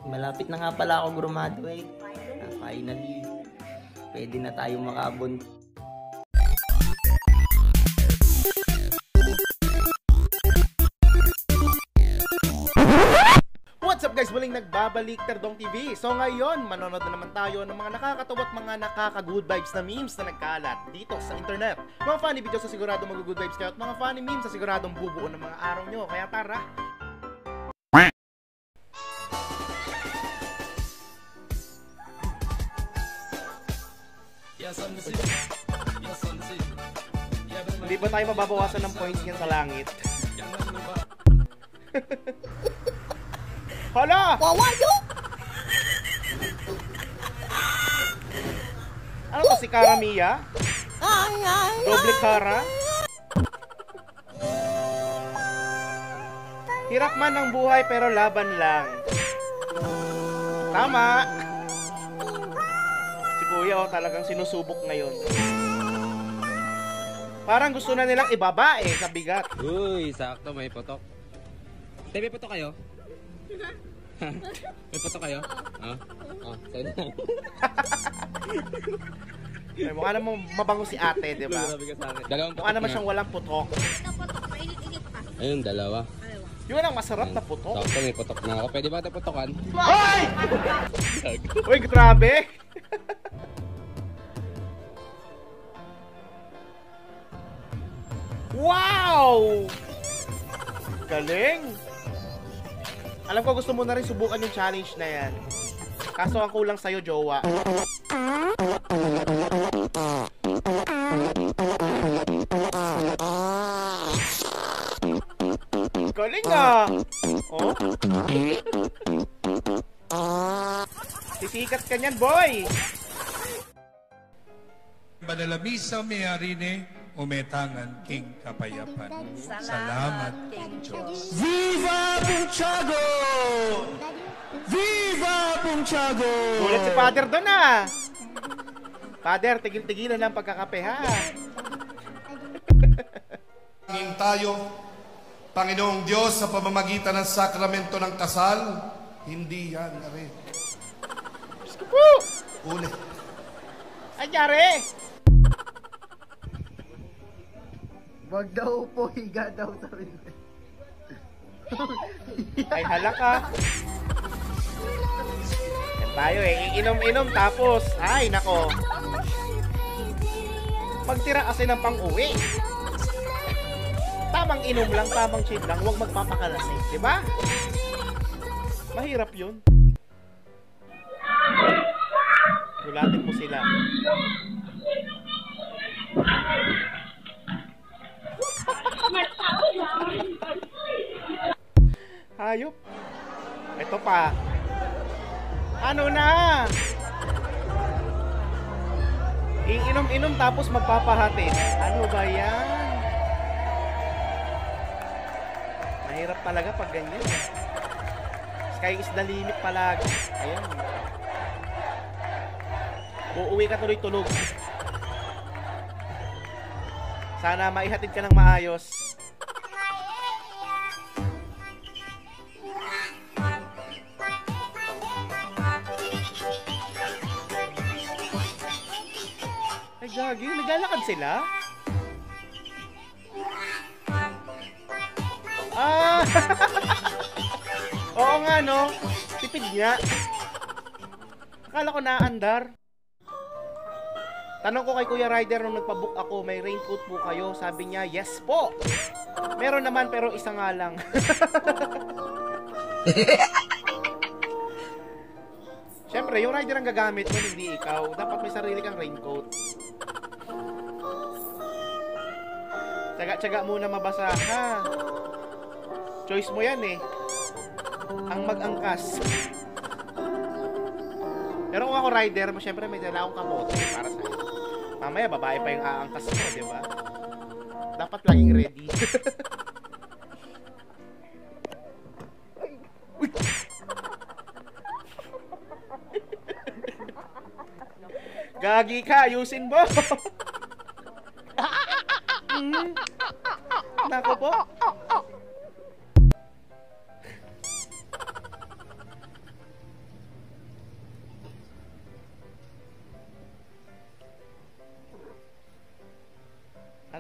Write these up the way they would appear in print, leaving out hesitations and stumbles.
Malapit na nga pala ako graduate. Finally, pwede na tayong makabon. What's up guys? Muling nagbabalik Terdong TV. So ngayon, manonood na naman tayo ng mga nakakatawa at mga nakaka-good vibes na memes na nagkalat dito sa internet. Mga funny videos sa sigurado mag-good vibes kayo at mga funny memes sa siguradong bubuo ng mga araw nyo. Kaya tara! Hindi ba tayo mababawasan ng points yan sa langit? Hala! Wawayo! Ano to si Cara Mia? Doble Cara? Hirap man ang buhay pero laban lang. Tama! Si Kuya talagang sinusubok ngayon. Parang gusto na nilang ibaba sa bigat. Uy, sakto, may putok. May putok kayo? May putok kayo? Sa'yo na. Ay, mukha namang mabango si ate, di ba? Mukha naman siyang walang putok. Ayun, dalawa. Yun ang masarap na putok. Sakto, may putok na ako. Pwede ba ito putokan? Hoy! Uy, grabe! Wow! Galing! Alam ko gusto mo na rin subukan yung challenge na yan. Kaso ang kulang sa'yo, jowa. Galing ah! Oh? Sisikat ka niyan, boy! Manalamisa mayarine umetangan king kapayapan. Salamat king Diyos. Viva Punchago! Viva Punchago! Ulit si Father doon ah! Father, tigil-tigilan lang pagkakape ha. Pangin tayo, Panginoong Diyos, sa pamamagitan ng sakramento ng kasal, hindi yan, are. Ulit. Anyari? Wag daw po, higa daw sa rin. Ay halaka. Yan tayo iinom-inom tapos, ay nako. Magtira kasi ng pang-uwi. Tamang inom lang, tamang chill lang, huwag magpapakalasing, di ba? Mahirap yun. Gulatin mo sila. Hayop. Ito pa. Ano na? Iinom-inom tapos magpapahatid. Ano ba yan? Mahirap talaga pag ganyan. Sky is the limit palagi. Ayan. Uuwi ka tuloy-tulog. Sana maihatid ka ng maayos. Ay, gagi. Naglalakad sila? Ah! Oo nga, no? Tipid niya. Akala ko naandar. Tanong ko kay Kuya Ryder nung nagpabook ako, may raincoat po kayo? Sabi niya, yes po. Meron naman pero isa nga lang. Siyempre, yung rider ang gagamit mo, hindi ikaw. Dapat may sarili kang raincoat. Tsaga-tsaga muna mabasa, ha? Choice mo yan eh. Ang mag-angkas. Pero kung ako rider, siyempre may dala akong kamote para sa'yo. Mamaya, babae pa yung aangkas mo, di ba? Dapat laging ready. Uy! Gagi ka, ayusin mo! Nako po.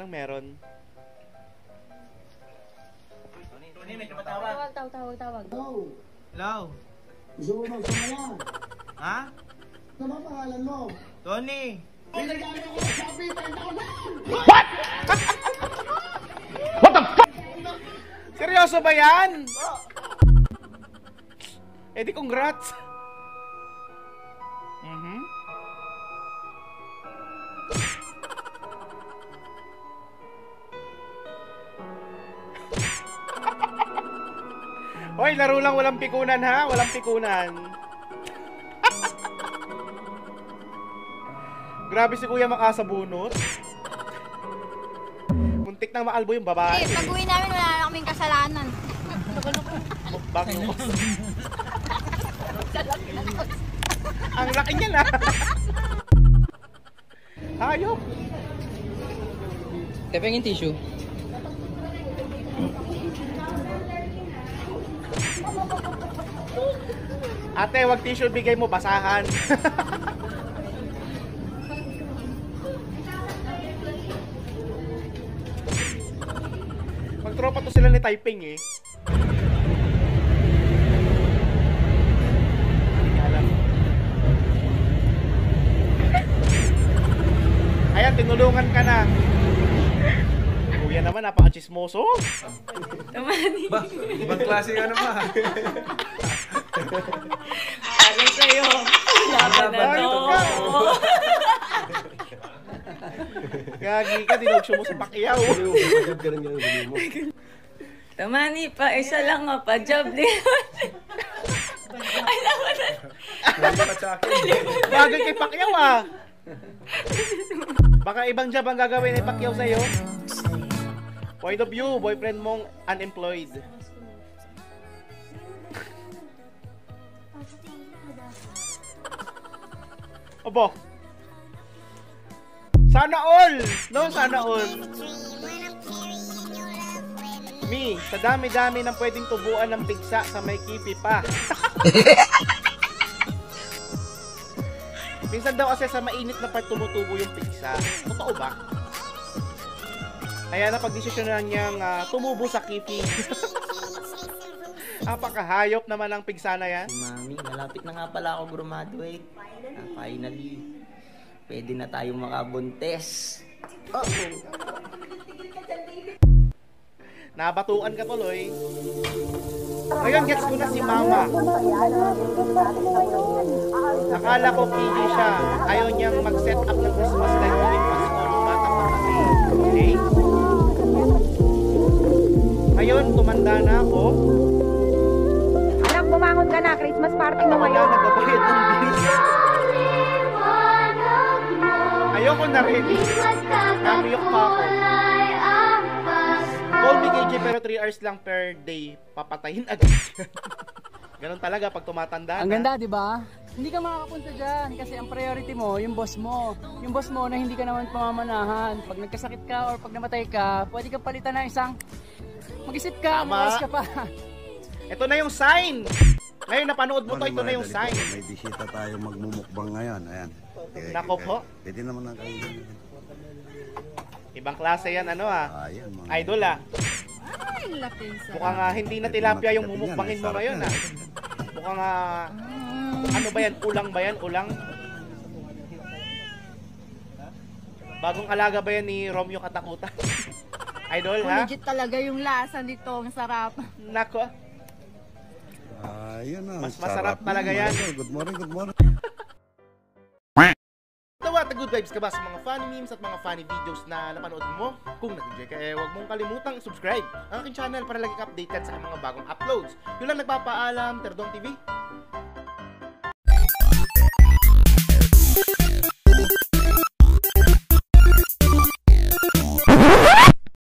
Anong meron? Tony, may tumatawag. Tawag. Hello? Gusto mo magsumayan? Ha? Ano ba pangalan mo? Tony! May regalo ko sa Shopee, 10,000! Seryoso ba yan? Eh di congrats. Hoy, laro lang, walang pikunan ha, walang pikunan. Grabe si Kuya makasabunot. Muntik nang maalbo yung babae. Eh, pag-uwi namin, wala na kaming kasalanan. Mukbang mo. Ang laki niya na. Hayop. Te, pengin tissue. Ate, wag tissue bigay mo, basahan. Magtropa to sila ni Typing eh. Hindi alam. Ayan, tinulungan ka na. Kuya naman, napaka-chismoso. Ba, ibang klase ano ba? Ano sa'yo? Laban na Bakit to. ka? Gagi ka, dinogso mo sa Pacquiao. Tamani pa, isa lang nga pa, job din. Ay, laban na. Bagay kay Pacquiao ah. Baka ibang job ang gagawin ni Pacquiao sa'yo. Point of view, boyfriend mong unemployed. Abo. Sana all! No, sana all. Me, sa dami-dami ng pwedeng tubuan ng pigsa sa may kipi pa. Minsan daw kasi sa mainit na part tumutubo yung pigsa. Totoo ba? Kaya napagdesisyonan niyang tumubo sa kipi. Napakahayop naman ang pigsa na yan. Si Mami, malapit na nga pala ako graduate. Finally, pwede na tayong makabuntes. Nabatuan ka tuloy. Ngayon, gets ko na si Mama. Akala ko kiki siya. Ayaw niyang mag-set up ng Christmas light tuwing Pasko ng bata pa kasi. Okay? Ngayon, tumanda na ako. Anak, bumangon ka na. Christmas party mo Wala ngayon. nagbabayad ng bills. Ayoko na rin. Namiyok pa ako. Call me KJ pero 3 hours lang per day. Papatayin agad. Ganon talaga pag tumatanda na. Ang ganda, di ba? Hindi ka makakapunta dyan kasi ang priority mo, yung boss mo. Yung boss mo na hindi ka naman pamamanahan. Pag nagkasakit ka or pag namatay ka, pwede kang palitan ng isang mag-isip ka, Tama. mag-oras ka pa. Ito na yung sign. Ngayon napanood mo to, ito na yung sign. May bisita tayo magmumukbang ngayon. Ayan. Nako po. Pwede naman ang kainin. Ibang klase yan, ano Ayan, mga Idol Ay, laki sa... Mukhang hindi na tilapia yung mumukbangin mo ngayon Mukhang ano ba yan? Ulang ba yan? Ulang? Bagong alaga ba yan ni Romeo Katakutan? Idol, ha? Legit talaga yung lasa nito. Ang sarap. Nako. Ayan na. Mas masarap talaga yan. Good morning, good morning. Tawa, good vibes ka ba sa mga funny memes at mga funny videos na napanood mo? Kung nag-enjoy ka, huwag mong kalimutang subscribe ang aking channel para lagi ka updated sa mga bagong uploads. Yun lang nagpapaalam, Terdong TV.